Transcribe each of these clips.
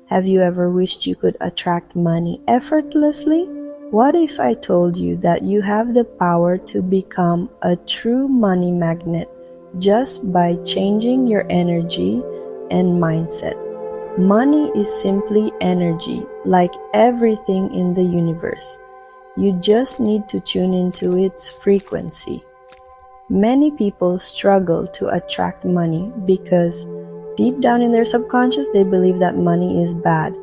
Have you ever wished you could attract money effortlessly? What if I told you that you have the power to become a true money magnet just by changing your energy and mindset? Money is simply energy, like everything in the universe. You just need to tune into its frequency. Many people struggle to attract money because deep down in their subconscious they believe that money is bad.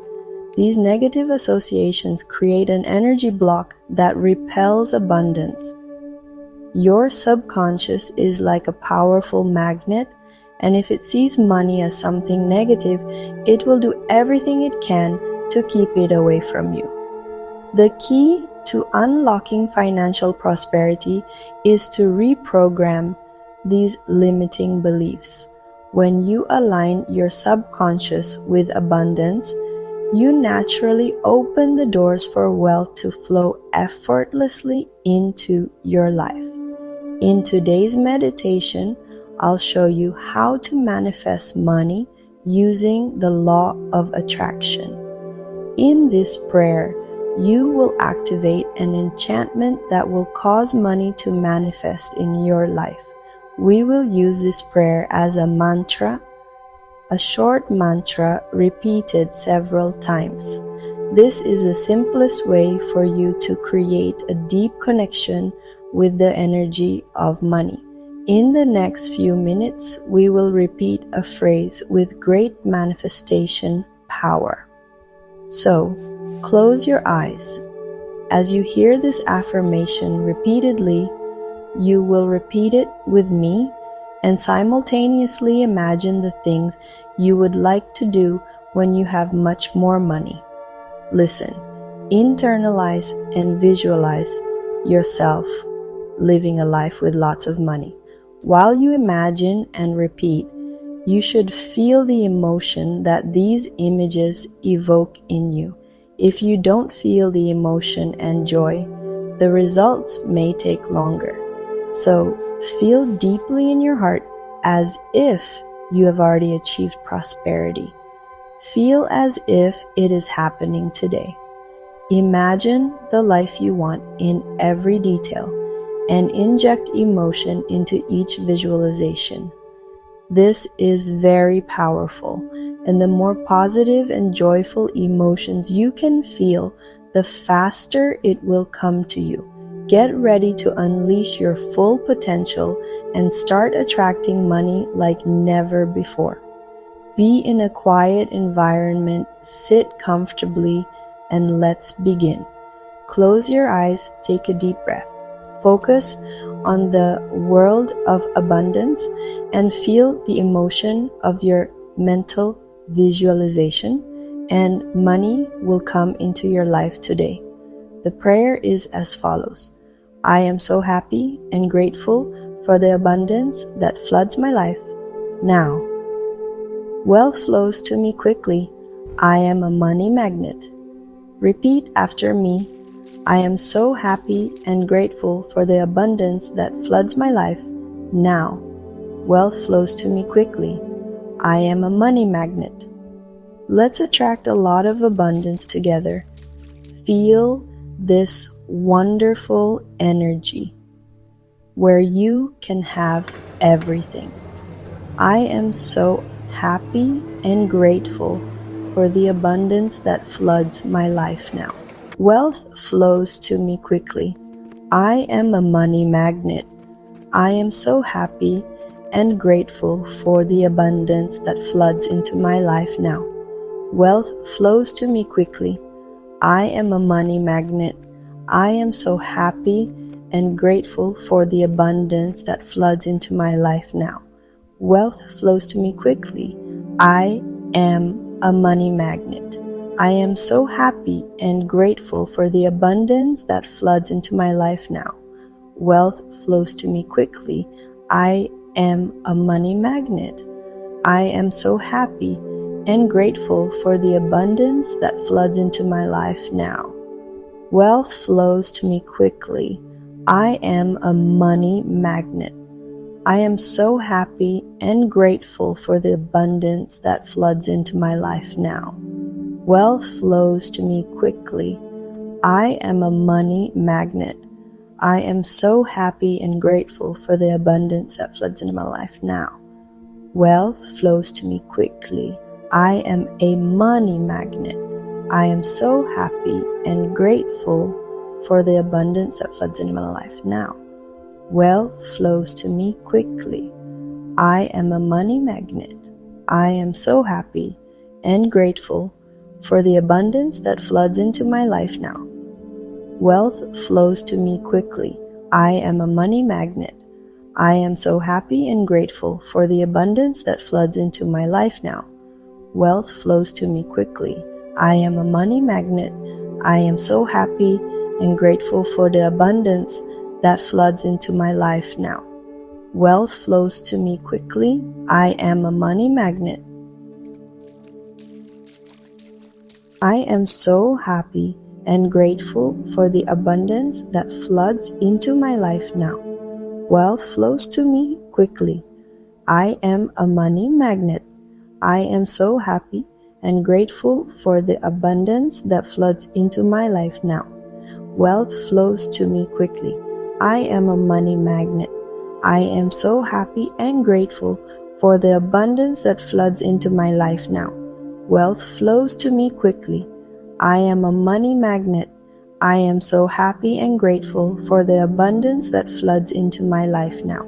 These negative associations create an energy block that repels abundance. Your subconscious is like a powerful magnet, and if it sees money as something negative, it will do everything it can to keep it away from you. The key to unlocking financial prosperity is to reprogram these limiting beliefs. When you align your subconscious with abundance, you naturally open the doors for wealth to flow effortlessly into your life. In today's meditation, I'll show you how to manifest money using the law of attraction. In this prayer, you will activate an enchantment that will cause money to manifest in your life. We will use this prayer as a mantra, a short mantra repeated several times. This is the simplest way for you to create a deep connection with the energy of money. In the next few minutes, we will repeat a phrase with great manifestation power. So, close your eyes. As you hear this affirmation repeatedly, you will repeat it with me and simultaneously imagine the things you would like to do when you have much more money. Listen, internalize and visualize yourself living a life with lots of money. While you imagine and repeat, you should feel the emotion that these images evoke in you. If you don't feel the emotion and joy, the results may take longer. So feel deeply in your heart as if you have already achieved prosperity. Feel as if it is happening today. Imagine the life you want in every detail and inject emotion into each visualization. This is very powerful, and the more positive and joyful emotions you can feel, the faster it will come to you. Get ready to unleash your full potential and start attracting money like never before. Be in a quiet environment, sit comfortably, and let's begin. Close your eyes, take a deep breath. Focus on the world of abundance and feel the emotion of your mental visualization, and money will come into your life today. The prayer is as follows. I am so happy and grateful for the abundance that floods my life now. Wealth flows to me quickly. I am a money magnet. Repeat after me. I am so happy and grateful for the abundance that floods my life now. Wealth flows to me quickly. I am a money magnet. Let's attract a lot of abundance together. Feel this wonderful energy where you can have everything. I am so happy and grateful for the abundance that floods my life now. Wealth flows to me quickly. I am a money magnet. I am so happy and grateful for the abundance that floods into my life now. Wealth flows to me quickly. I am a money magnet. I am so happy and grateful for the abundance that floods into my life now. Wealth flows to me quickly. I am a money magnet. I am so happy and grateful for the abundance that floods into my life now. Wealth flows to me quickly. I am a money magnet. I am so happy and grateful for the abundance that floods into my life now. Wealth flows to me quickly. I am a money magnet. I am so happy and grateful for the abundance that floods into my life now. Wealth flows to me quickly. I am a money magnet. I am so happy and grateful for the abundance that floods into my life now. Wealth flows to me quickly. I am a money magnet. I am so happy and grateful for the abundance that floods into my life now. Wealth flows to me quickly. I am a money magnet. I am so happy and grateful for the abundance that floods into my life now. Wealth flows to me quickly. I am a money magnet. I am so happy and grateful for the abundance that floods into my life now. Wealth flows to me quickly. I am a money magnet. I am so happy and grateful for the abundance that floods into my life now. Wealth flows to me quickly. I am a money magnet. I am so happy and grateful for the abundance that floods into my life now. Wealth flows to me quickly. I am a money magnet. I am so happy and grateful for the abundance that floods into my life now. Wealth flows to me quickly. I am a money magnet. I am so happy and grateful for the abundance that floods into my life now. Wealth flows to me quickly. I am a money magnet. I am so happy and grateful for the abundance that floods into my life now.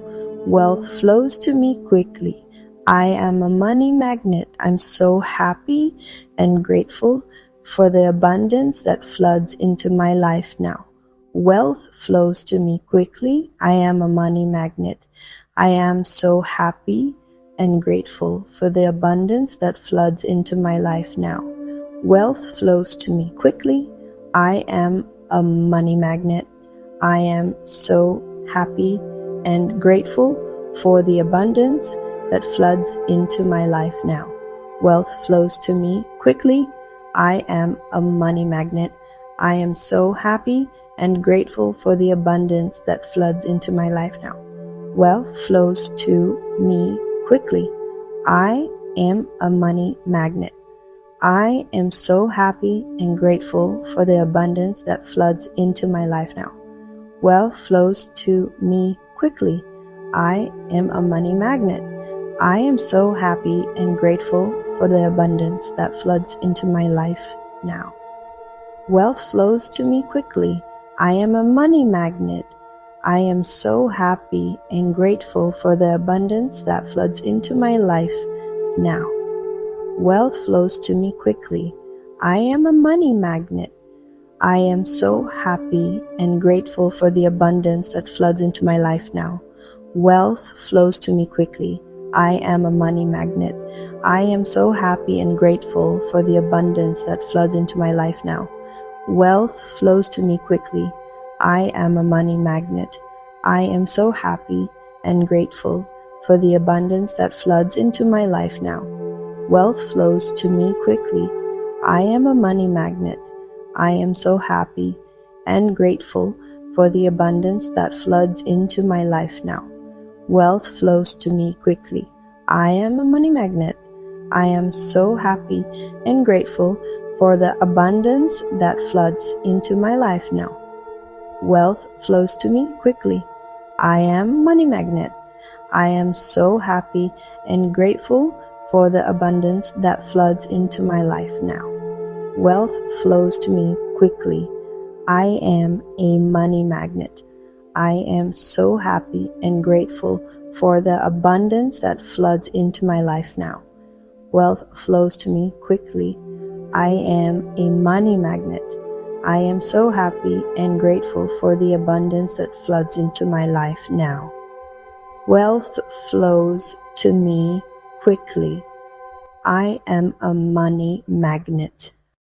Wealth flows to me quickly. I am a money magnet. I'm so happy and grateful for the abundance that floods into my life now. Wealth flows to me quickly. I am a money magnet. I am so happy and grateful for the abundance that floods into my life now. Wealth flows to me quickly. I am a money magnet. I am so happy and grateful for the abundance that floods into my life now. Wealth flows to me quickly. I am a money magnet. I am so happy and grateful for the abundance that floods into my life now. Wealth flows to me quickly. I am a money magnet. I am so happy and grateful for the abundance that floods into my life now. Wealth flows to me quickly. I am a money magnet. I am so happy and grateful for the abundance that floods into my life now. Wealth flows to me quickly. I am a money magnet. I am so happy and grateful for the abundance that floods into my life now. Wealth flows to me quickly. I am a money magnet. I am so happy and grateful for the abundance that floods into my life now. Wealth flows to me quickly. I am a money magnet. I am so happy and grateful for the abundance that floods into my life now. Wealth flows to me quickly. I am a money magnet. I am so happy and grateful for the abundance that floods into my life now. Wealth flows to me quickly. I am a money magnet. I am so happy and grateful for the abundance that floods into my life now. Wealth flows to me quickly. I am a money magnet. I am so happy and grateful for the abundance that floods into my life now. Wealth flows to me quickly. I am a money magnet. I am so happy and grateful for the abundance that floods into my life now. Wealth flows to me quickly. I am a money magnet. I am so happy and grateful for the abundance that floods into my life now. Wealth flows to me quickly. I am a money magnet. I am so happy and grateful for the abundance that floods into my life now. Wealth flows to me quickly. I am a money magnet.